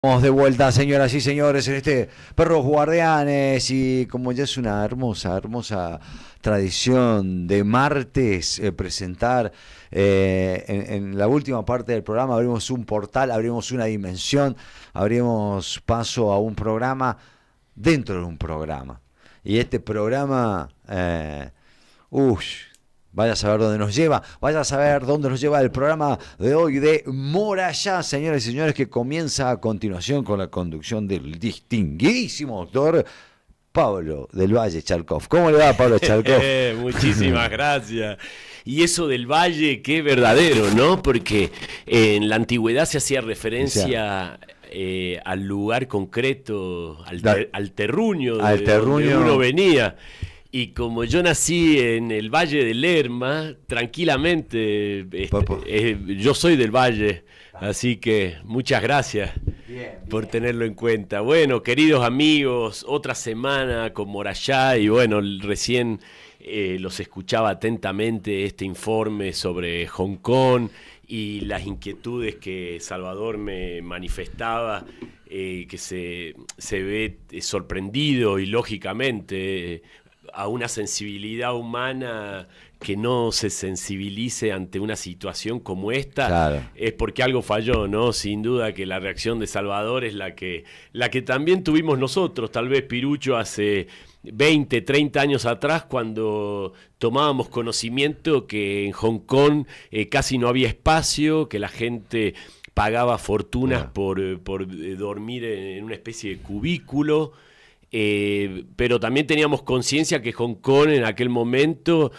Estamos de vuelta, señoras y señores, en este Perros Guardianes y como ya es una hermosa tradición de martes presentar en la última parte del programa abrimos un portal, abrimos una dimensión, abrimos paso a un programa dentro de un programa. Y este programa, uff, vaya a saber dónde nos lleva, vaya a saber dónde nos lleva el programa de hoy de Morayá, señores y señores, que comienza a continuación con la conducción del distinguidísimo doctor Pablo del Valle Chalcov. ¿Cómo le va, Pablo Chalcov? Muchísimas gracias. Y eso del valle, qué verdadero, ¿no? Porque en la antigüedad se hacía referencia al lugar concreto, al terruño, donde uno venía. Y como yo nací en el Valle de Lerma, tranquilamente, yo soy del Valle, así que muchas gracias por tenerlo en cuenta. Bueno, queridos amigos, otra semana con Morayá y bueno, recién los escuchaba atentamente este informe sobre Hong Kong y las inquietudes que Salvador me manifestaba. Que se ve sorprendido y lógicamente a una sensibilidad humana que no se sensibilice ante una situación como esta, claro, es porque algo falló, ¿no? Sin duda que la reacción de Salvador es la que también tuvimos nosotros, tal vez Pirucho hace 20, 30 años atrás, cuando tomábamos conocimiento que en Hong Kong casi no había espacio, que la gente pagaba fortunas por dormir en una especie de cubículo. Pero también teníamos conciencia que Hong Kong en aquel momento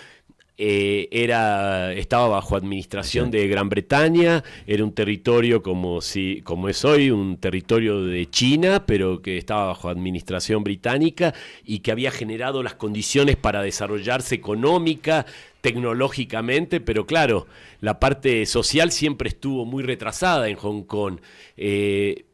estaba bajo administración de Gran Bretaña, era un territorio como es hoy, un territorio de China, pero que estaba bajo administración británica y que había generado las condiciones para desarrollarse económica, tecnológicamente, pero claro, la parte social siempre estuvo muy retrasada en Hong Kong.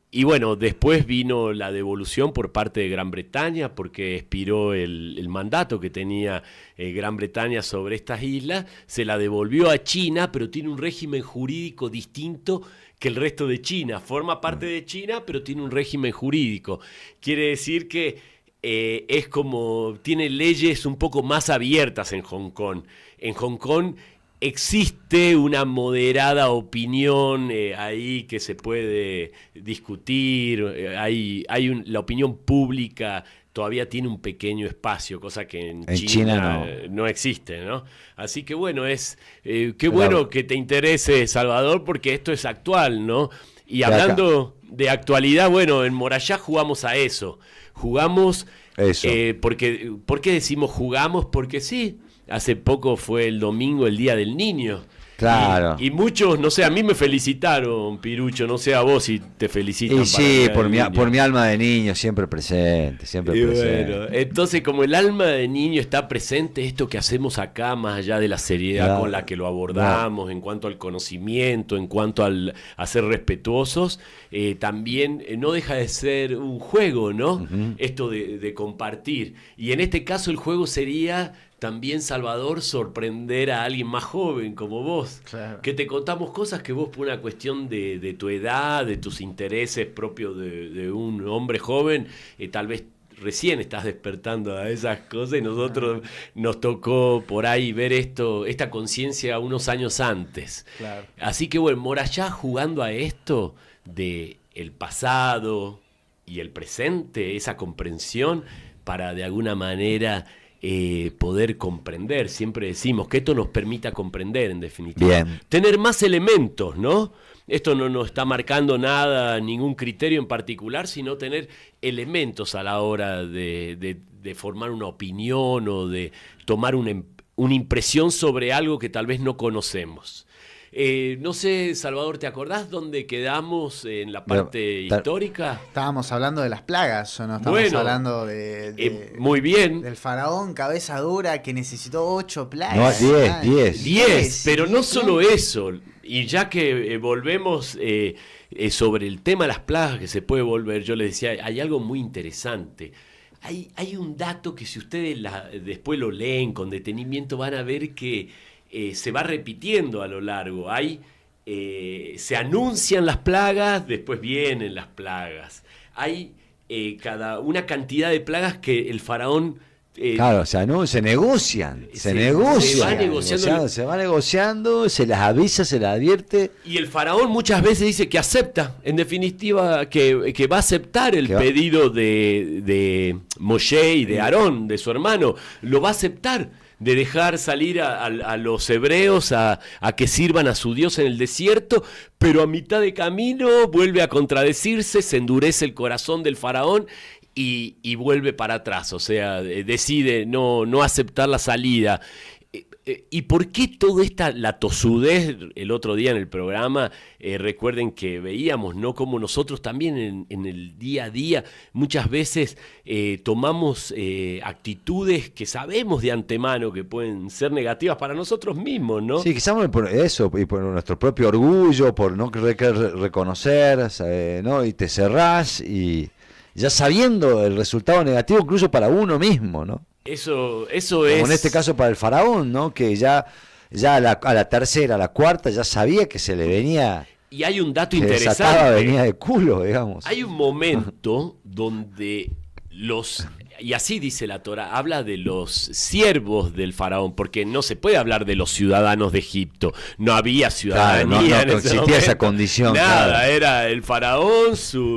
Y bueno, después vino la devolución por parte de Gran Bretaña porque expiró el mandato que tenía Gran Bretaña sobre estas islas, se la devolvió a China, pero tiene un régimen jurídico distinto que el resto de China. Forma parte de China, pero tiene un régimen jurídico. Quiere decir que es como, tiene leyes un poco más abiertas en Hong Kong. En Hong Kong existe una moderada opinión ahí que se puede discutir, la opinión pública todavía tiene un pequeño espacio, cosa que en China no existe, ¿no? Así que bueno, qué bueno que te interese, Salvador, porque esto es actual, ¿no? Y hablando de actualidad, bueno, en Morayá jugamos a eso. Jugamos, ¿por qué decimos jugamos? Porque sí. Hace poco fue el domingo, el Día del Niño. Claro. Y muchos, no sé, a mí me felicitaron, Pirucho, no sé a vos si te felicitan. Y sí, por mi alma de niño, siempre presente, siempre presente. Bueno, entonces como el alma de niño está presente, esto que hacemos acá, más allá de la seriedad con la que lo abordamos, en cuanto al conocimiento, en cuanto a ser respetuosos, también no deja de ser un juego, ¿no? Uh-huh. Esto de compartir. Y en este caso el juego sería también, Salvador, sorprender a alguien más joven como vos. Claro. Que te contamos cosas que vos, por una cuestión de tu edad, de tus intereses propios de un hombre joven, tal vez recién estás despertando a esas cosas y nosotros nos tocó por ahí ver esta conciencia unos años antes. Claro. Así que bueno, Morayá jugando a esto de el pasado y el presente, esa comprensión para de alguna manera poder comprender. Siempre decimos que esto nos permita comprender, en definitiva. Bien. Tener más elementos, ¿no? Esto no nos está marcando nada, ningún criterio en particular, sino tener elementos a la hora de formar una opinión o de tomar una impresión sobre algo que tal vez no conocemos. No sé, Salvador, ¿te acordás dónde quedamos en la parte histórica? Estábamos hablando de las plagas, ¿o no? Estábamos hablando de muy bien. Del faraón cabeza dura que necesitó 8 plagas. No, 10. Pero no solo eso. Y ya que volvemos sobre el tema de las plagas que se puede volver, yo les decía, hay algo muy interesante. Hay un dato que si ustedes después lo leen con detenimiento van a ver que se va repitiendo a lo largo. Hay se anuncian las plagas, después vienen las plagas. Hay una cantidad de plagas que el faraón... claro, o sea, no, se negocian. Se va negociando, se las avisa, se las advierte. Y el faraón muchas veces dice que acepta, en definitiva, que va a aceptar el pedido de Moshe y de Aarón, de su hermano. Lo va a aceptar, de dejar salir a los hebreos a que sirvan a su Dios en el desierto, pero a mitad de camino vuelve a contradecirse, se endurece el corazón del faraón y vuelve para atrás, o sea, decide no aceptar la salida. ¿Y por qué toda la tosudez? El otro día en el programa, recuerden que veíamos, ¿no?, cómo nosotros también en el día a día muchas veces tomamos actitudes que sabemos de antemano que pueden ser negativas para nosotros mismos, ¿no? Sí, quizás por eso, y por nuestro propio orgullo, por no querer reconocer, ¿no? Y te cerrás y ya sabiendo el resultado negativo incluso para uno mismo, ¿no? Eso es... Como en este caso para el faraón, ¿no? Que ya a la tercera, a la cuarta, ya sabía que se le venía... Y hay un dato interesante. Venía de culo, digamos. Hay un momento donde y así dice la Torá, habla de los siervos del faraón, porque no se puede hablar de los ciudadanos de Egipto. No había ciudadanía, no existía esa condición. Nada, claro. Era el faraón,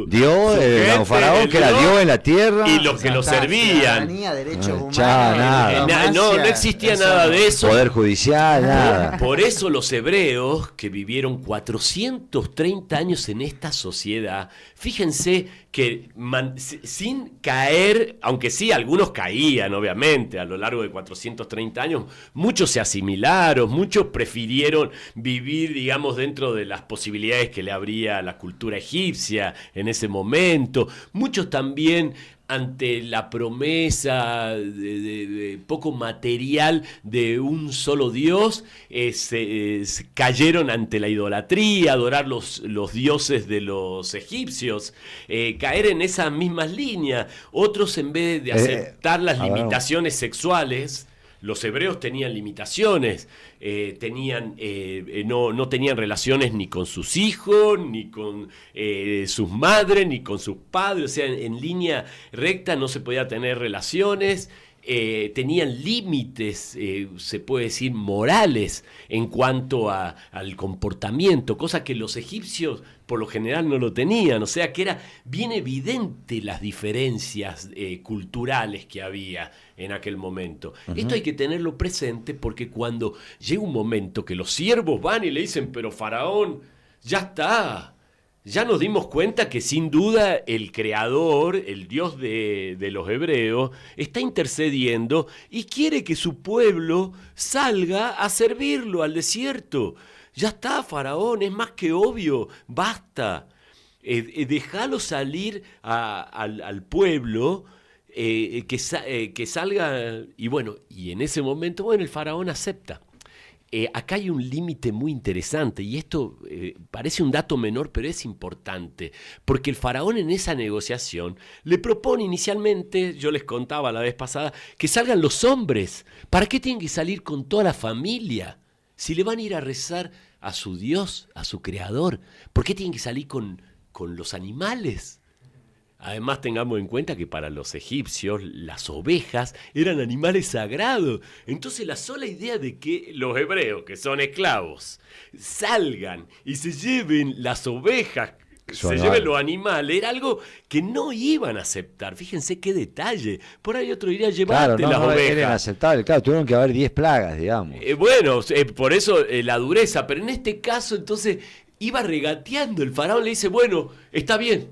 Dios, un faraón que era Dios en la tierra. Y los que lo servían. Derechos humanos. No existía nada de eso. Poder judicial, nada. Por eso los hebreos, que vivieron 430 años en esta sociedad, fíjense que sin caer, aunque sí, algunos caían, obviamente, a lo largo de 430 años, muchos se asimilaron, muchos prefirieron vivir, digamos, dentro de las posibilidades que le abría la cultura egipcia en ese momento, muchos también ante la promesa de poco material de un solo Dios, se cayeron ante la idolatría, adorar los dioses de los egipcios, caer en esas mismas líneas. Otros, en vez de aceptar las limitaciones sexuales, los hebreos tenían limitaciones, no tenían relaciones ni con sus hijos, ni con sus madres, ni con sus padres, o sea, en línea recta no se podía tener relaciones. Tenían límites, se puede decir, morales en cuanto al comportamiento, cosa que los egipcios por lo general no lo tenían, o sea que era bien evidente las diferencias culturales que había en aquel momento. Uh-huh. Esto hay que tenerlo presente porque cuando llega un momento que los siervos van y le dicen, pero faraón, ya está. Ya nos dimos cuenta que sin duda el creador, el Dios de los hebreos, está intercediendo y quiere que su pueblo salga a servirlo al desierto. Ya está, faraón, es más que obvio, basta. Déjalo salir al pueblo, que salga. Y bueno, y en ese momento, el faraón acepta. Acá hay un límite muy interesante y esto parece un dato menor, pero es importante, porque el faraón en esa negociación le propone inicialmente, yo les contaba la vez pasada, que salgan los hombres. ¿Para qué tienen que salir con toda la familia? Si le van a ir a rezar a su Dios, a su creador, ¿por qué tienen que salir con los animales? Además, tengamos en cuenta que para los egipcios las ovejas eran animales sagrados. Entonces, la sola idea de que los hebreos, que son esclavos, salgan y se lleven las ovejas, se lleven los animales, era algo que no iban a aceptar. Fíjense qué detalle. Por ahí otro diría, llevarte las ovejas. Era inaceptable, claro, tuvieron que haber 10 plagas, digamos. Por eso la dureza. Pero en este caso, entonces, iba regateando. El faraón le dice, bueno, está bien,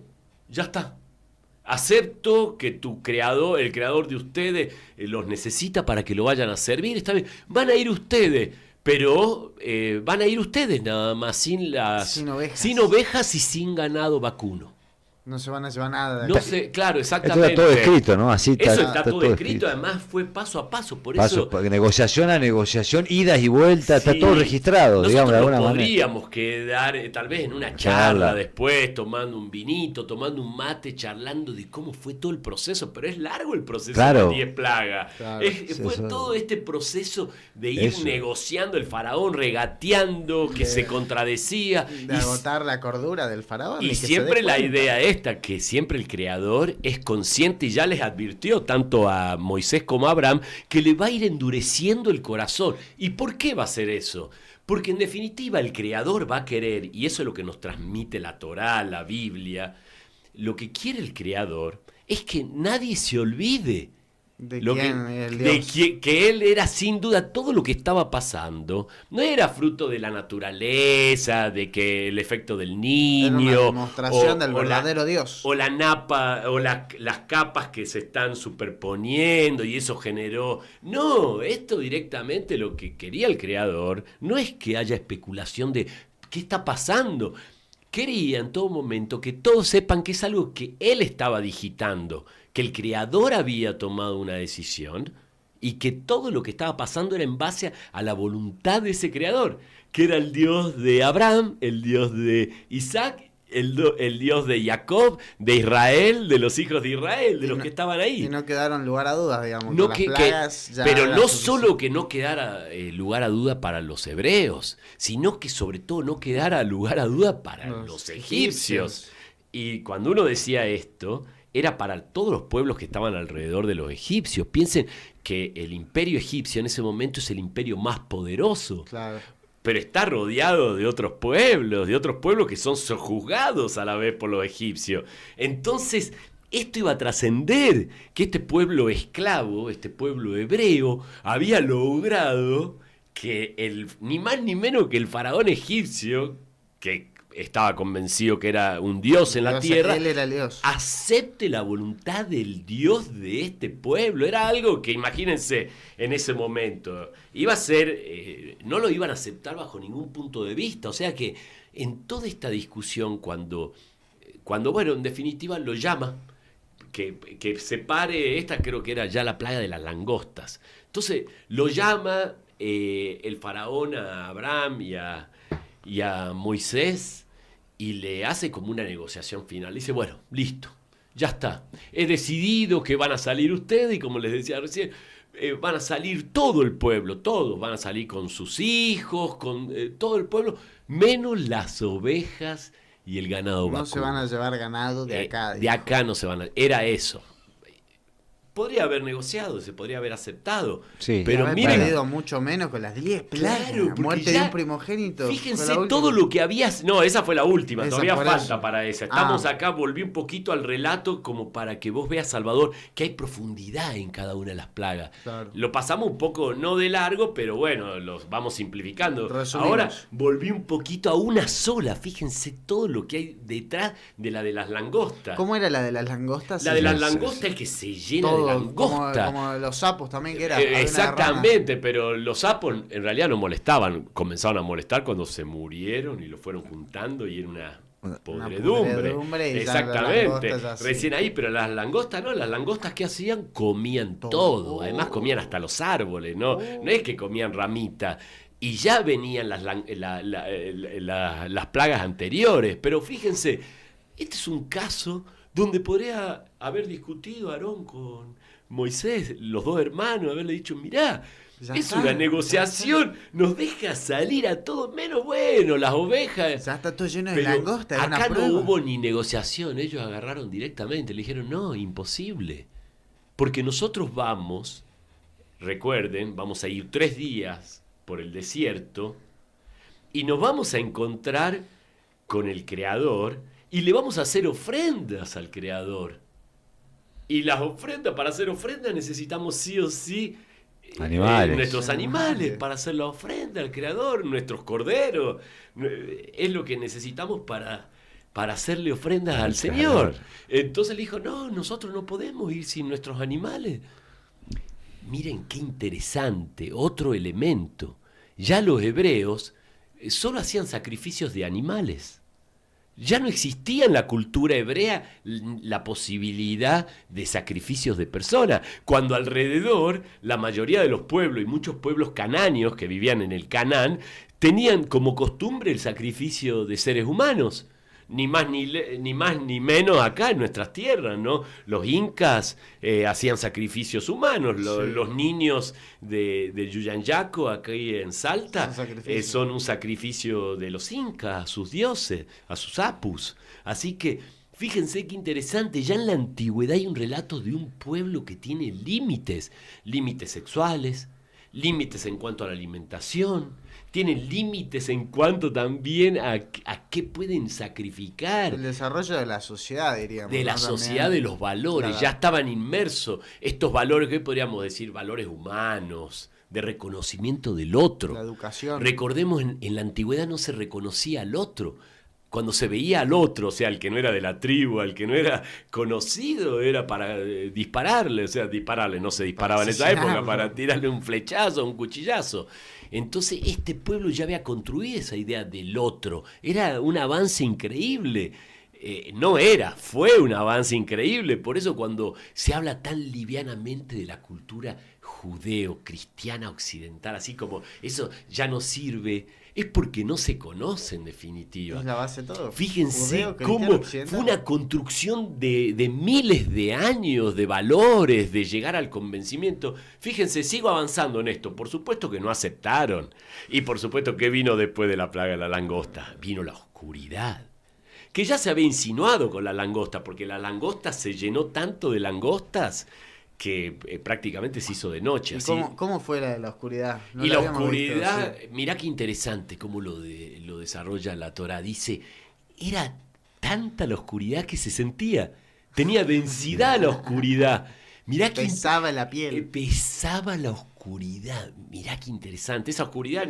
ya está. Acepto que el creador de ustedes, los necesita para que lo vayan a servir. Está bien, van a ir ustedes, pero van a ir ustedes nada más, sin ovejas y sin ganado vacuno. No se van a llevar nada. No sé, claro, exactamente. Esto está todo escrito, ¿no? Así eso está todo escrito, además fue paso a paso, por eso... Negociación a negociación, idas y vueltas, sí, está todo registrado, digamos, de alguna manera. Podríamos quedar tal vez en una charla después, tomando un vinito, tomando un mate, charlando de cómo fue todo el proceso, pero es largo el proceso de las 10 plagas. Claro. Fue todo este proceso de ir negociando, el faraón regateando, que se contradecía. De agotar la cordura del faraón. Y siempre la idea que siempre el creador es consciente y ya les advirtió tanto a Moisés como a Abraham que le va a ir endureciendo el corazón. ¿Y por qué va a hacer eso? Porque en definitiva el creador va a querer, y eso es lo que nos transmite la Torá, la Biblia, lo que quiere el creador es que nadie se olvide que él era sin duda todo lo que estaba pasando. No era fruto de la naturaleza, de que el efecto del niño, era una demostración del verdadero Dios, o la napa, o las capas que se están superponiendo y eso generó. No, esto directamente lo que quería el creador no es que haya especulación de qué está pasando. Quería en todo momento que todos sepan que es algo que él estaba digitando, que el creador había tomado una decisión y que todo lo que estaba pasando era en base a la voluntad de ese creador, que era el Dios de Abraham, el Dios de Isaac, el Dios de Jacob, de Israel, de los hijos de Israel, de los que estaban ahí. Y no quedaron lugar a dudas, digamos. No pero no solo que no quedara lugar a duda para los hebreos, sino que sobre todo no quedara lugar a duda para los egipcios. Y cuando uno decía esto, era para todos los pueblos que estaban alrededor de los egipcios. Piensen que el imperio egipcio en ese momento es el imperio más poderoso. Claro. Pero está rodeado de otros pueblos que son sojuzgados a la vez por los egipcios. Entonces, esto iba a trascender, que este pueblo esclavo, este pueblo hebreo, había logrado que ni más ni menos que el faraón egipcio, que estaba convencido que era un dios en la tierra, él era el Dios, acepte la voluntad del Dios de este pueblo. Era algo que, imagínense, en ese momento iba a ser, no lo iban a aceptar bajo ningún punto de vista. O sea que en toda esta discusión, cuando bueno, en definitiva lo llama, que se pare, esta creo que era ya la plaga de las langostas. Entonces lo llama el faraón a Abraham y a Moisés, y le hace como una negociación final. Dice, bueno, listo, ya está. He decidido que van a salir ustedes, y como les decía recién, van a salir todo el pueblo, todos van a salir con sus hijos, con todo el pueblo, menos las ovejas y el ganado vacuno. No se van a llevar ganado de acá. De acá no se van a... Era eso. Podría haber negociado, se podría haber aceptado. Sí, pero miren, perdido mucho menos con las 10 plagas. Claro, muerte de un primogénito. Fíjense todo lo que había. No, esa fue la última, esa todavía falta eso. Para esa. Estamos acá, volví un poquito al relato como para que vos veas, Salvador, que hay profundidad en cada una de las plagas. Claro. Lo pasamos un poco, no de largo, pero bueno, los vamos simplificando. Resumimos. Ahora volví un poquito a una sola. Fíjense todo lo que hay detrás de la de las langostas. ¿Cómo era la de las langostas? La de las langostas es que se llena de langosta. Como los sapos también, que era. Exactamente, pero los sapos en realidad no molestaban. Comenzaron a molestar cuando se murieron y lo fueron juntando y era una podredumbre. Exactamente. Recién ahí, pero las langostas no, las langostas que hacían comían todo. Además comían hasta los árboles, no es que comían ramitas. Y ya venían las plagas anteriores. Pero fíjense, este es un caso donde podría haber discutido Aarón con Moisés, los dos hermanos, haberle dicho, mirá, una negociación, nos deja salir a todos, menos bueno, las ovejas. Ya está todo lleno de langostas. Acá no hubo ni negociación, ellos agarraron directamente, le dijeron, no, imposible. Porque nosotros recuerden, vamos a ir 3 días por el desierto y nos vamos a encontrar con el Creador y le vamos a hacer ofrendas al Creador. Y las ofrendas, para hacer ofrendas necesitamos sí o sí nuestros animales para hacer la ofrenda al Creador, nuestros corderos. Es lo que necesitamos para hacerle ofrendas al Señor. Entonces le dijo, no, nosotros no podemos ir sin nuestros animales. Miren qué interesante, otro elemento. Ya los hebreos solo hacían sacrificios de animales. Ya no existía en la cultura hebrea la posibilidad de sacrificios de personas, cuando alrededor la mayoría de los pueblos y muchos pueblos canáneos que vivían en el Canaán tenían como costumbre el sacrificio de seres humanos. Ni más ni menos acá en nuestras tierras, ¿no? Los incas hacían sacrificios humanos, los niños de Yuyanyaco, aquí en Salta, son un sacrificio de los incas, a sus dioses, a sus apus. Así que fíjense qué interesante, ya en la antigüedad hay un relato de un pueblo que tiene límites sexuales, límites en cuanto a la alimentación, tienen límites en cuanto también a qué pueden sacrificar. El desarrollo de la sociedad, diríamos. De la sociedad, también, de los valores, claro. Ya estaban inmersos estos valores que hoy podríamos decir valores humanos, de reconocimiento del otro. La educación. Recordemos, en la antigüedad no se reconocía al otro. Cuando se veía al otro, o sea, al que no era de la tribu, al que no era conocido, era para dispararle, o sea, dispararle, no se disparaba en esa época, para tirarle un flechazo, un cuchillazo. Entonces este pueblo ya había construido esa idea del otro, era un avance increíble. Fue un avance increíble, por eso cuando se habla tan livianamente de la cultura judeo-cristiana occidental, así como eso ya no sirve, es porque no se conoce en definitiva. Es la base de todo. Fíjense cómo fue una construcción de miles de años de valores, de llegar al convencimiento. Fíjense, sigo avanzando en esto, por supuesto que no aceptaron, y por supuesto que vino después de la plaga de la langosta, vino la oscuridad, que ya se había insinuado con la langosta, porque la langosta se llenó tanto de langostas que prácticamente se hizo de noche. ¿Y cómo fue la oscuridad? No y la oscuridad, visto, sí. Mirá qué interesante cómo lo desarrolla la Torá. Dice, era tanta la oscuridad que se sentía, tenía densidad la oscuridad. Mirá que pesaba la piel. Pesaba la oscuridad. Mirá qué interesante. Esa oscuridad,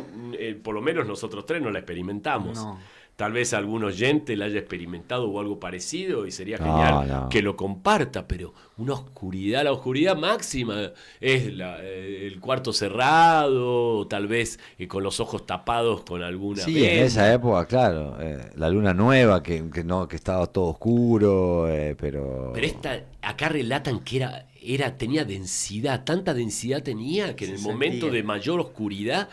por lo menos nosotros tres no la experimentamos. No. Tal vez algún oyente la haya experimentado o algo parecido y sería genial que lo comparta, pero una oscuridad, la oscuridad máxima es el cuarto cerrado, tal vez con los ojos tapados con alguna venda. En esa época, claro, la luna nueva, que estaba todo oscuro, pero acá relatan que tenía densidad, tanta densidad tenía que en el momento de mayor oscuridad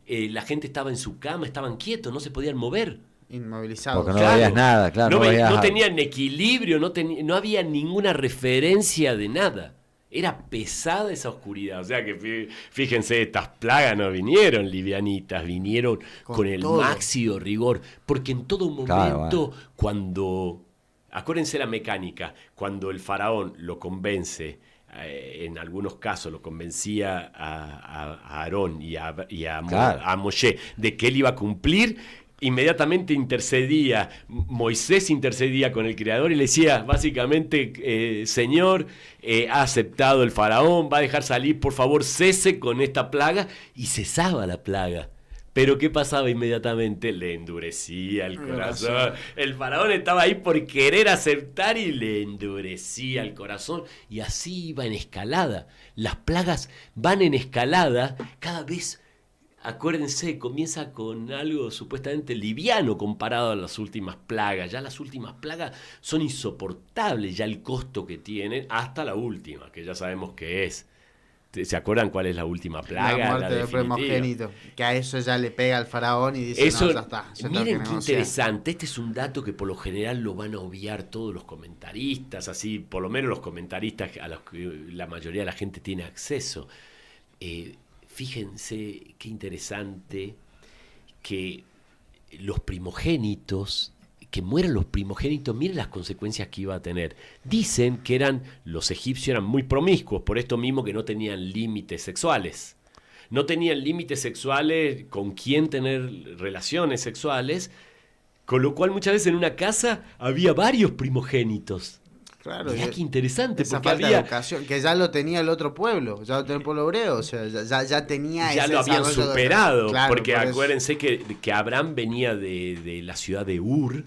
la gente estaba en su cama, estaban quietos, no se podían mover. Inmovilizados. Porque no veías nada, claro. No tenían equilibrio, no había ninguna referencia de nada. Era pesada esa oscuridad. O sea que fíjense, estas plagas no vinieron livianitas, vinieron con el máximo rigor. Porque en todo momento, cuando... Acuérdense la mecánica, cuando el faraón lo convence, en algunos casos lo convencía a Aarón y a Moshe de que él iba a cumplir, inmediatamente Moisés intercedía con el Creador y le decía, básicamente, Señor, ha aceptado el faraón, va a dejar salir, por favor, cese con esta plaga, y cesaba la plaga. Pero ¿qué pasaba inmediatamente? Le endurecía el corazón. El faraón estaba ahí por querer aceptar y le endurecía el corazón. Y así iba en escalada. Las plagas van en escalada cada vez. Acuérdense, comienza con algo supuestamente liviano comparado a las últimas plagas. Ya las últimas plagas son insoportables, ya el costo que tienen, hasta la última, que ya sabemos qué es. ¿Se acuerdan cuál es la última plaga? La muerte del primogénito, que a eso ya le pega al faraón y dice, eso, no, ya está. Miren qué interesante, este es un dato que por lo general lo van a obviar todos los comentaristas, así, por lo menos los comentaristas a los que la mayoría de la gente tiene acceso. Fíjense qué interesante que los primogénitos, que mueran los primogénitos, miren las consecuencias que iba a tener. Dicen que los egipcios eran muy promiscuos, por esto mismo que no tenían límites sexuales. No tenían límites sexuales con quién tener relaciones sexuales, con lo cual muchas veces en una casa había varios primogénitos. Claro, mirá qué interesante, esa porque falta de educación, que ya lo tenía el otro pueblo, ya lo tenía el pueblo hebreo, o sea, ya tenía ya lo habían superado, claro, porque acuérdense que Abraham venía de la ciudad de Ur,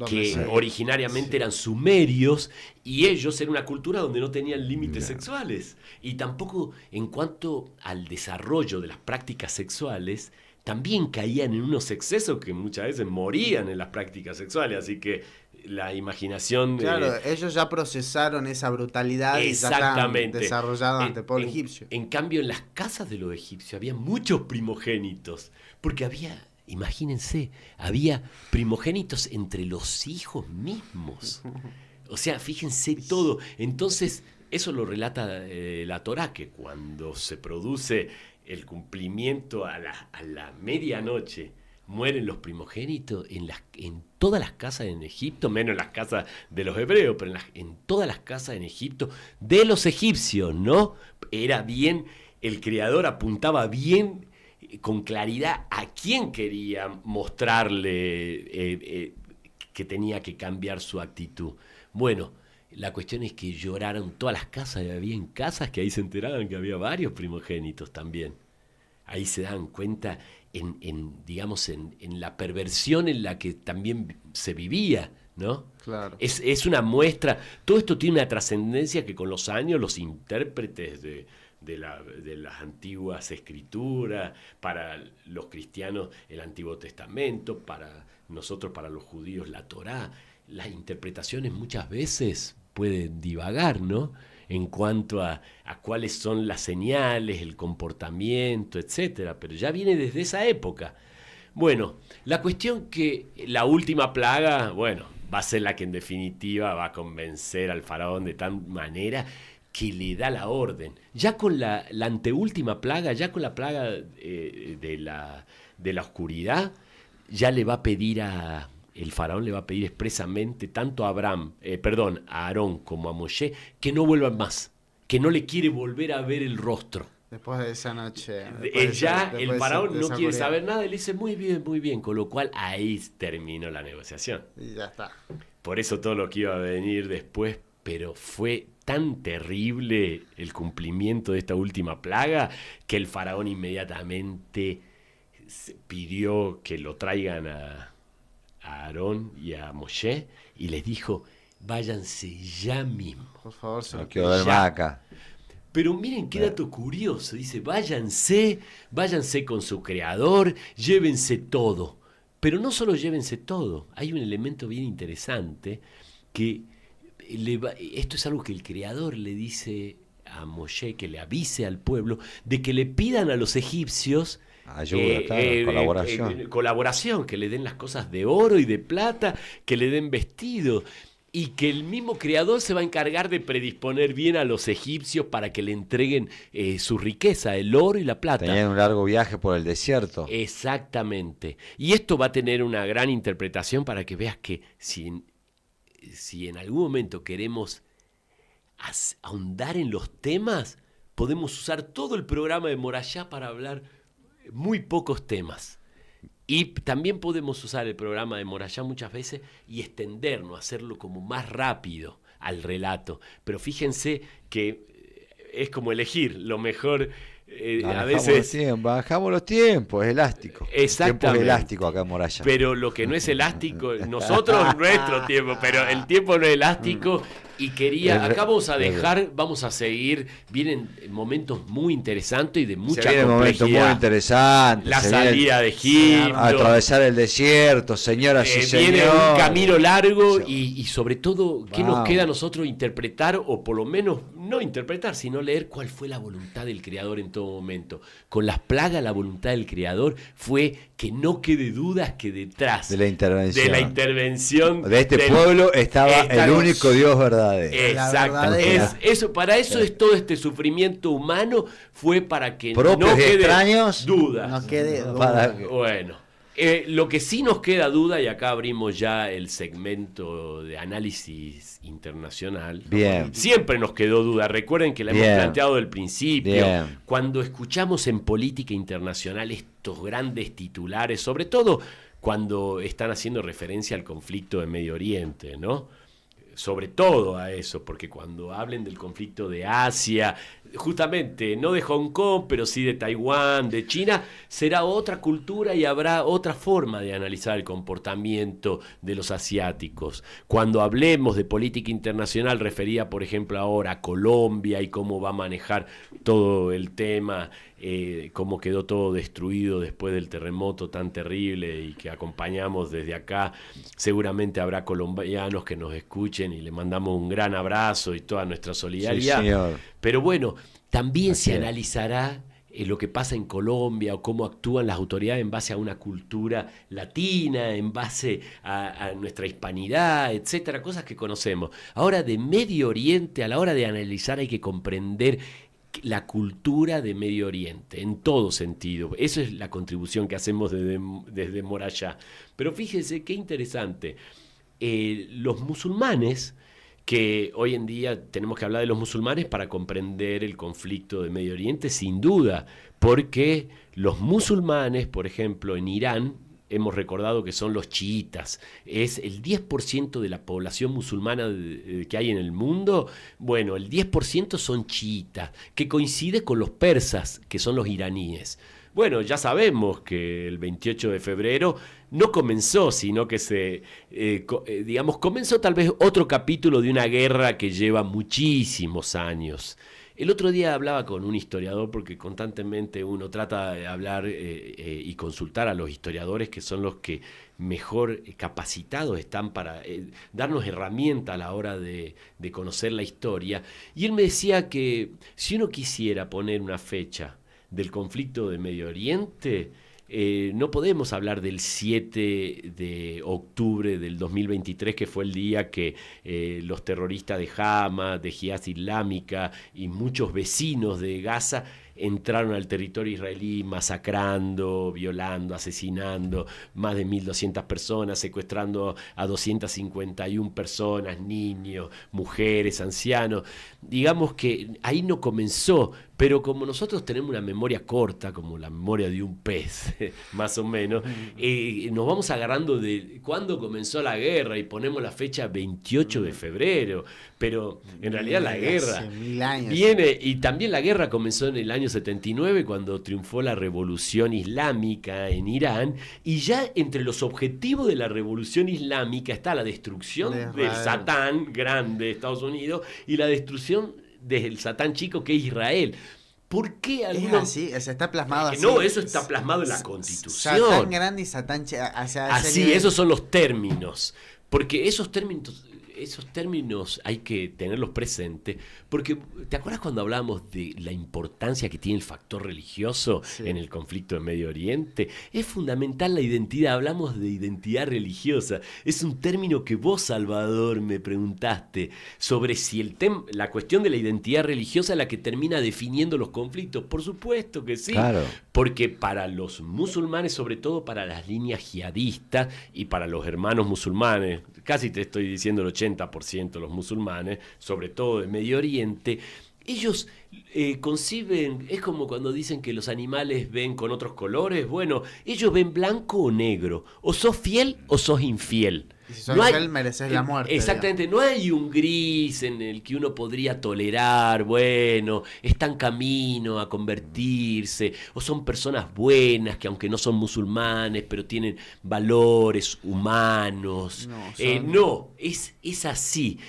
que originariamente eran sumerios, y ellos eran una cultura donde no tenían límites sexuales, y tampoco en cuanto al desarrollo de las prácticas sexuales también caían en unos excesos que muchas veces morían en las prácticas sexuales, así que la imaginación... Claro, ellos ya procesaron esa brutalidad y ya están desarrollado ante el pueblo egipcio. En cambio, en las casas de los egipcios había muchos primogénitos, porque había, imagínense, había primogénitos entre los hijos mismos. O sea, fíjense todo. Entonces, eso lo relata la Torá, que cuando se produce el cumplimiento a la medianoche, mueren los primogénitos en todas las casas en Egipto, menos en las casas de los hebreos, pero en todas las casas en Egipto de los egipcios, ¿no? Era bien, el creador apuntaba bien, con claridad, a quién quería mostrarle que tenía que cambiar su actitud. Bueno, la cuestión es que lloraron todas las casas, y había casas que ahí se enteraban que había varios primogénitos también. Ahí se dan cuenta digamos, en la perversión en la que también se vivía, ¿no? Claro. Es una muestra, todo esto tiene una trascendencia que con los años los intérpretes de las antiguas escrituras, para los cristianos el Antiguo Testamento, para nosotros, para los judíos, la Torá, las interpretaciones muchas veces pueden divagar, ¿no? En cuanto a cuáles son las señales, el comportamiento, etcétera, pero ya viene desde esa época. Bueno, la cuestión que la última plaga, bueno, va a ser la que en definitiva va a convencer al faraón de tal manera que le da la orden. Ya con la anteúltima plaga, ya con la plaga de la oscuridad, ya le va a pedir el faraón le va a pedir expresamente tanto a a Aarón como a Moshe que no vuelvan más, que no le quiere volver a ver el rostro. Después de esa noche. El faraón no quiere saber nada y le dice muy bien, con lo cual ahí terminó la negociación. Y ya está. Por eso todo lo que iba a venir después, pero fue tan terrible el cumplimiento de esta última plaga que el faraón inmediatamente pidió que lo traigan a Aarón y a Moshe y les dijo, váyanse ya mismo. Por favor, se no quiero ver más acá. Pero miren qué dato curioso, dice, váyanse con su creador, llévense todo. Pero no solo llévense todo, hay un elemento bien interesante que esto es algo que el creador le dice a Moshe, que le avise al pueblo, de que le pidan a los egipcios ayuda, colaboración, que le den las cosas de oro y de plata, que le den vestido, y que el mismo creador se va a encargar de predisponer bien a los egipcios para que le entreguen su riqueza, el oro y la plata. Tenían un largo viaje por el desierto. Exactamente. Y esto va a tener una gran interpretación para que veas que si en algún momento queremos ahondar en los temas, podemos usar todo el programa de Morayá para hablar muy pocos temas. Y también podemos usar el programa de Morayá muchas veces y extendernos, hacerlo como más rápido al relato. Pero fíjense que es como elegir lo mejor. A veces bajamos los tiempos, es elástico. Exactamente. El tiempo es elástico acá en Morayá. Pero lo que no es elástico, nosotros nuestro tiempo, pero el tiempo no es elástico. Y acá vamos a seguir, vienen momentos muy interesantes y de mucha complejidad. Momentos muy interesantes. La salida de Egipto. Atravesar el desierto, señoras y señores. Viene un camino largo y sobre todo, ¿qué nos queda a nosotros interpretar? O por lo menos, no interpretar, sino leer cuál fue la voluntad del Creador en todo momento. Con las plagas, la voluntad del Creador fue que no quede dudas que detrás de la intervención de este pueblo estaba el único Dios verdadero. Exacto. Para eso es todo este sufrimiento humano, fue para que propios no quede extraños, dudas. No quede duda. Bueno, lo que sí nos queda duda, y acá abrimos ya el segmento de análisis internacional. Bien. Siempre nos quedó duda. Recuerden que la hemos planteado del principio. Bien. Cuando escuchamos en política internacional estos grandes titulares, sobre todo cuando están haciendo referencia al conflicto de Medio Oriente, ¿no? sobre todo a eso, porque cuando hablen del conflicto de Asia, justamente no de Hong Kong, pero sí de Taiwán, de China, será otra cultura y habrá otra forma de analizar el comportamiento de los asiáticos. Cuando hablemos de política internacional, referida por ejemplo ahora a Colombia y cómo va a manejar todo el tema, cómo quedó todo destruido después del terremoto tan terrible y que acompañamos desde acá, seguramente habrá colombianos que nos escuchen y le mandamos un gran abrazo y toda nuestra solidaridad. Sí, señor. Pero bueno, también Así se es. analizará lo que pasa en Colombia o cómo actúan las autoridades en base a una cultura latina, en base a nuestra hispanidad, etcétera, cosas que conocemos. Ahora, de Medio Oriente, a la hora de analizar hay que comprender la cultura de Medio Oriente, en todo sentido. Esa es la contribución que hacemos desde Morayá. Pero fíjese qué interesante. Los musulmanes, que hoy en día tenemos que hablar de los musulmanes para comprender el conflicto de Medio Oriente, sin duda, porque los musulmanes, por ejemplo, en Irán, hemos recordado que son los chiitas, es el 10% de la población musulmana que hay en el mundo. Bueno, el 10% son chiitas, que coincide con los persas, que son los iraníes. Bueno, ya sabemos que el 28 de febrero no comenzó, sino que comenzó tal vez otro capítulo de una guerra que lleva muchísimos años. El otro día hablaba con un historiador, porque constantemente uno trata de hablar y consultar a los historiadores, que son los que mejor capacitados están para darnos herramientas a la hora de conocer la historia. Y él me decía que si uno quisiera poner una fecha del conflicto de Medio Oriente, no podemos hablar del 7 de octubre del 2023, que fue el día que los terroristas de Hamas, de Jihad Islámica y muchos vecinos de Gaza entraron al territorio israelí masacrando, violando, asesinando más de 1.200 personas, secuestrando a 251 personas, niños, mujeres, ancianos. Digamos que ahí no comenzó, pero como nosotros tenemos una memoria corta, como la memoria de un pez, más o menos, nos vamos agarrando de cuándo comenzó la guerra y ponemos la fecha 28 de febrero, pero en realidad la guerra viene, y también la guerra comenzó en el año 79, cuando triunfó la revolución islámica en Irán, y ya entre los objetivos de la revolución islámica está la destrucción del Satán grande de Estados Unidos y la destrucción del Satán chico, que es Israel. ¿Por qué algunos...? Es así, está plasmado así. No, eso está plasmado en la Constitución. Satán grande y Satán chico. Así, esos son los términos. Porque esos términos hay que tenerlos presentes, porque ¿te acuerdas cuando hablábamos de la importancia que tiene el factor religioso en el conflicto de Medio Oriente? Es fundamental la identidad, hablamos de identidad religiosa. Es un término que vos, Salvador, me preguntaste sobre si la cuestión de la identidad religiosa es la que termina definiendo los conflictos. Por supuesto que sí, claro. Porque para los musulmanes, sobre todo para las líneas jihadistas y para los hermanos musulmanes, casi te estoy diciendo el 80% de los musulmanes, sobre todo de Medio Oriente, ellos conciben, es como cuando dicen que los animales ven con otros colores. Bueno, ellos ven blanco o negro, o sos fiel o sos infiel. Y si sos infiel, mereces la muerte. Exactamente, digamos. No hay un gris en el que uno podría tolerar, bueno, están camino a convertirse, o son personas buenas que aunque no son musulmanes, pero tienen valores humanos. No, es así.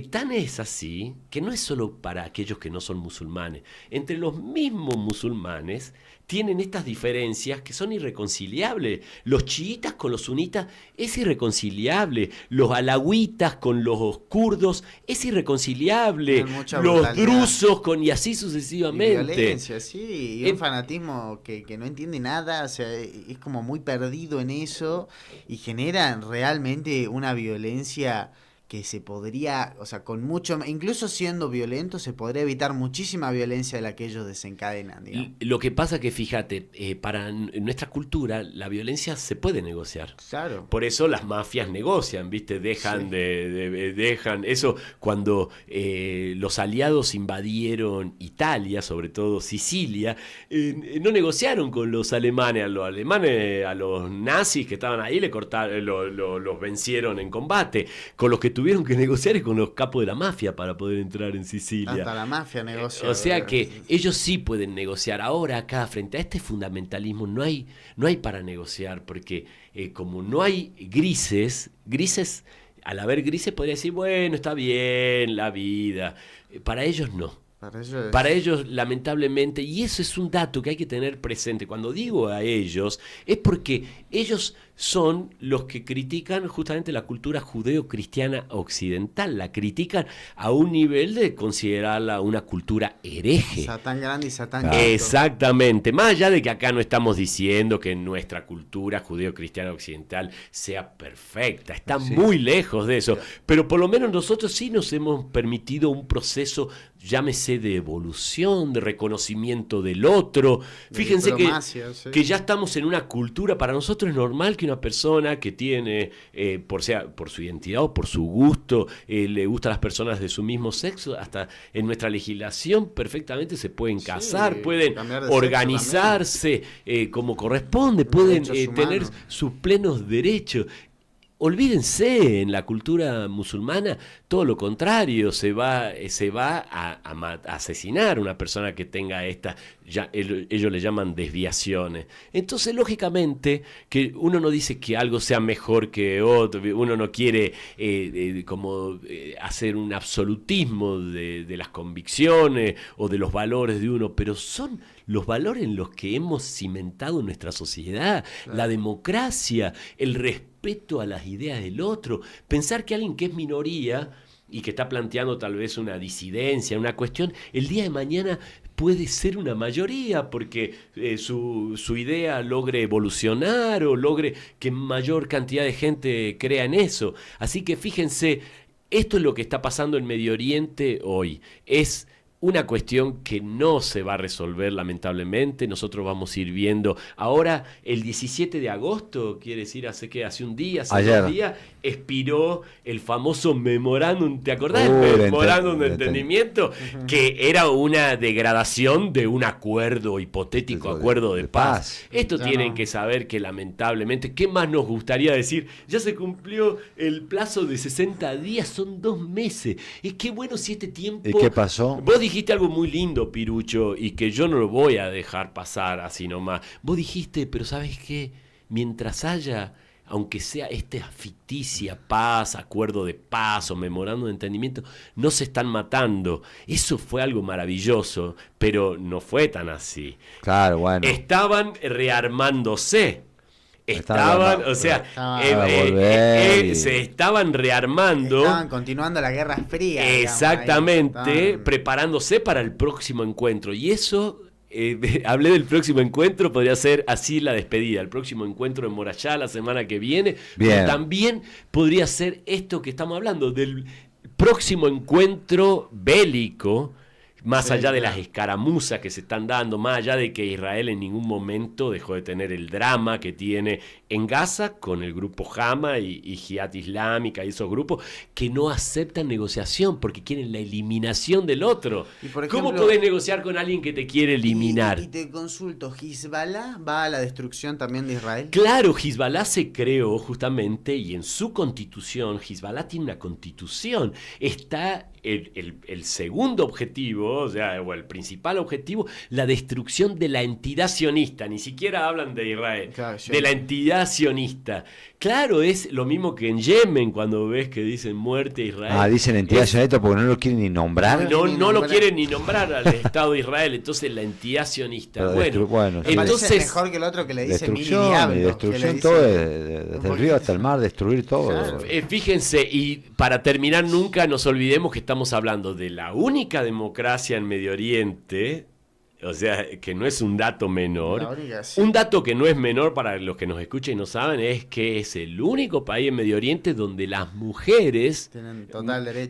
Tan es así que no es solo para aquellos que no son musulmanes. Entre los mismos musulmanes tienen estas diferencias que son irreconciliables. Los chiitas con los sunitas es irreconciliable. Los alawitas con los kurdos es irreconciliable. Los drusos con, y así sucesivamente. Y violencia, sí. Y un fanatismo que no entiende nada. O sea, es como muy perdido en eso. Y generan realmente una violencia que se podría, o sea, con mucho, incluso siendo violento, se podría evitar muchísima violencia de la que ellos desencadenan, digamos. Lo que pasa que, fíjate, para nuestra cultura, la violencia se puede negociar. Claro. Por eso las mafias negocian, ¿viste? Dejan eso cuando los aliados invadieron Italia, sobre todo Sicilia, no negociaron con los alemanes. A los nazis que estaban ahí, le cortaron, los vencieron en combate. Con los que tuvieron tuvieron que negociar con los capos de la mafia para poder entrar en Sicilia. Hasta la mafia negocia. O sea que ellos sí pueden negociar. Ahora acá, frente a este fundamentalismo, no hay para negociar, porque como no hay grises, al haber grises podría decir, bueno, está bien la vida. Para ellos no. Para ellos, lamentablemente, y eso es un dato que hay que tener presente. Cuando digo a ellos, es porque ellos son los que critican justamente la cultura judeo-cristiana occidental. La critican a un nivel de considerarla una cultura hereje. Satán grande y Satán chico. Exactamente. Más allá de que acá no estamos diciendo que nuestra cultura judeo-cristiana occidental sea perfecta. Está muy lejos de eso. Pero por lo menos nosotros sí nos hemos permitido un proceso, llámese de evolución, de reconocimiento del otro. Fíjense que ya estamos en una cultura, para nosotros es normal que una persona que tiene, por su identidad o por su gusto, le gustan las personas de su mismo sexo, hasta en nuestra legislación perfectamente se pueden casar, pueden organizarse como corresponde, pueden tener sus plenos derechos. Olvídense, en la cultura musulmana todo lo contrario, se va a asesinar a una persona que tenga ellos le llaman desviaciones. Entonces, lógicamente, que uno no dice que algo sea mejor que otro, uno no quiere hacer un absolutismo de las convicciones o de los valores de uno, pero son los valores en los que hemos cimentado nuestra sociedad, la democracia, el respeto a las ideas del otro. Pensar que alguien que es minoría y que está planteando tal vez una disidencia, una cuestión, el día de mañana puede ser una mayoría porque su idea logre evolucionar o logre que mayor cantidad de gente crea en eso. Así que fíjense, esto es lo que está pasando en Medio Oriente hoy. Es una cuestión que no se va a resolver, lamentablemente. Nosotros vamos a ir viendo. Ahora, el 17 de agosto, quiere decir, hace un día, hace 2 días, expiró el famoso memorándum. ¿Te acordás del memorándum de entendimiento? Que era una degradación de un acuerdo hipotético, acuerdo de paz. Esto tienen que saber que, lamentablemente, ¿qué más nos gustaría decir? Ya se cumplió el plazo de 60 días, son 2 meses. Es que bueno si este tiempo... ¿Y qué pasó? Vos dijiste algo muy lindo, Pirucho, y que yo no lo voy a dejar pasar así nomás. Vos dijiste, pero ¿sabes qué? Mientras haya, aunque sea esta ficticia paz, acuerdo de paz o memorándum de entendimiento, no se están matando. Eso fue algo maravilloso, pero no fue tan así. Claro, bueno. Estaban rearmándose. Se estaban rearmando. Estaban continuando la Guerra Fría. Exactamente, preparándose para el próximo encuentro. Y eso, hablé del próximo encuentro, podría ser así la despedida. El próximo encuentro en Morayá la semana que viene. Pero también podría ser esto que estamos hablando, del próximo encuentro bélico. Más allá de las escaramuzas que se están dando, más allá de que Israel en ningún momento dejó de tener el drama que tiene en Gaza con el grupo Hamas y Jihad Islámica y esos grupos que no aceptan negociación porque quieren la eliminación del otro. Y por ejemplo, ¿cómo podés negociar con alguien que te quiere eliminar? Y te consulto, ¿Hezbollah va a la destrucción también de Israel? Claro, Hezbollah se creó justamente y en su constitución, Hezbollah tiene una constitución, está... El segundo objetivo, o el principal objetivo, la destrucción de la entidad sionista. Ni siquiera hablan de Israel, de la entidad sionista. Claro, es lo mismo que en Yemen, cuando ves que dicen muerte a Israel. Dicen entidad sionista porque no lo quieren ni nombrar. No lo quieren ni nombrar al Estado de Israel, entonces la entidad sionista. Bueno, entonces mejor que el otro que le dice destrucción, destrucción todo, desde el río hasta el mar, destruir todo. Claro. Fíjense, y para terminar, nunca nos olvidemos que estamos hablando de la única democracia en Medio Oriente, o sea, que no es un dato menor. Un dato que no es menor para los que nos escuchan y no saben es que es el único país en Medio Oriente donde las mujeres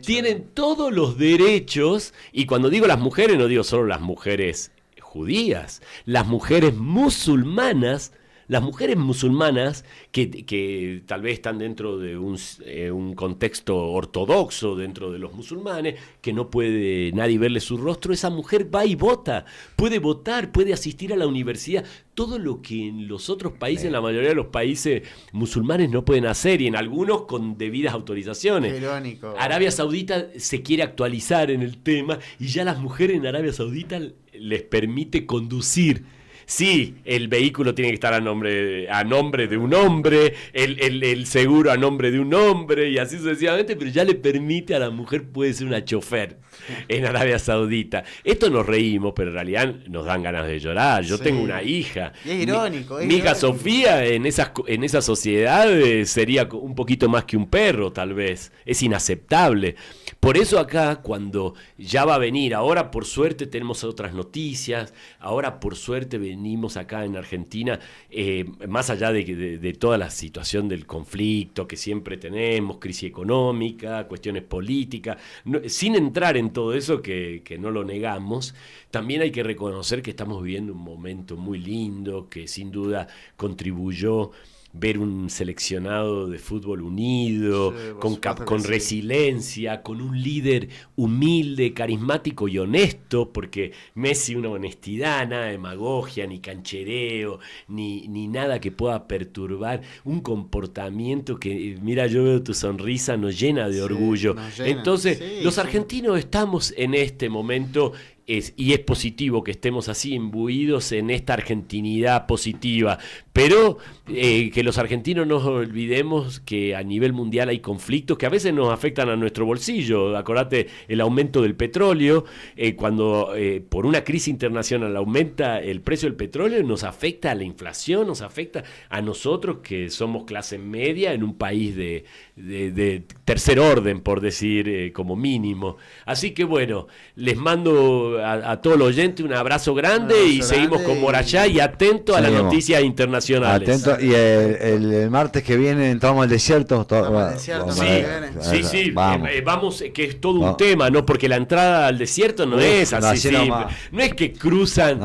tienen todos los derechos, y cuando digo las mujeres no digo solo las mujeres judías, las mujeres musulmanas Las mujeres musulmanas que tal vez están dentro de un contexto ortodoxo dentro de los musulmanes, que no puede nadie verle su rostro, esa mujer va y vota, puede votar, puede asistir a la universidad, todo lo que en los otros países, en la mayoría de los países musulmanes no pueden hacer, y en algunos con debidas autorizaciones. Irónico. Arabia Saudita se quiere actualizar en el tema y ya las mujeres en Arabia Saudita les permite conducir. Sí, el vehículo tiene que estar a nombre de un hombre, el seguro a nombre de un hombre y así sucesivamente, pero ya le permite a la mujer, puede ser una chofer en Arabia Saudita. Esto nos reímos, pero en realidad nos dan ganas de llorar. Yo tengo una hija. Y es irónico. Mi hija Sofía en esa sociedad sería un poquito más que un perro, tal vez. Es inaceptable. Por eso acá, cuando ya va a venir, ahora por suerte tenemos otras noticias, ahora por suerte venimos acá en Argentina, más allá de toda la situación del conflicto que siempre tenemos, crisis económica, cuestiones políticas, sin entrar en todo eso que no lo negamos, también hay que reconocer que estamos viviendo un momento muy lindo, que sin duda contribuyó ver un seleccionado de fútbol unido, sí, con resiliencia, con un líder humilde, carismático y honesto, porque Messi una honestidad, nada de demagogia, ni canchereo, ni nada que pueda perturbar, un comportamiento que, mira, yo veo tu sonrisa, nos llena de orgullo. Entonces, los argentinos estamos en este momento y es positivo que estemos así imbuidos en esta argentinidad positiva, pero que los argentinos no olvidemos que a nivel mundial hay conflictos que a veces nos afectan a nuestro bolsillo. Acordate el aumento del petróleo, cuando por una crisis internacional aumenta el precio del petróleo, nos afecta a la inflación, nos afecta a nosotros que somos clase media en un país de tercer orden, por decir, como mínimo. Así que bueno, les mando a todos los oyentes un abrazo grande y seguimos con Morayá y atento a las noticias internacionales. Atento, y el martes que viene entramos al desierto. Sí, vamos, que es todo un tema, ¿no? Porque la entrada al desierto no es así simple. No es que cruzan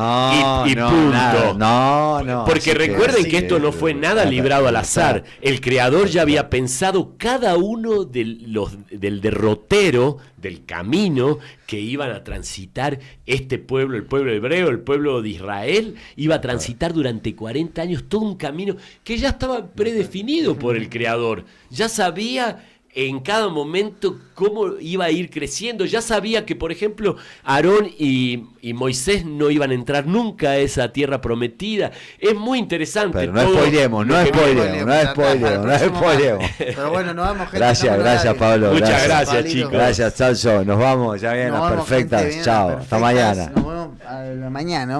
y punto. No. Porque recuerden que esto no fue nada librado al azar. El Creador ya había pensado cada uno del derrotero, del camino que iban a transitar este pueblo, el pueblo hebreo, el pueblo de Israel, iba a transitar durante 40 años todo un camino que ya estaba predefinido por el Creador. Ya sabía en cada momento cómo iba a ir creciendo. Ya sabía que, por ejemplo, Aarón y Moisés no iban a entrar nunca a esa tierra prometida. Es muy interesante. Pero no spoilemos. Pero bueno, nos vamos, gente. Gracias, Pablo. Muchas gracias, chicos. Gracias, Celso. Nos vamos, ya vienen las perfectas. Chao, hasta mañana. Nos vemos mañana.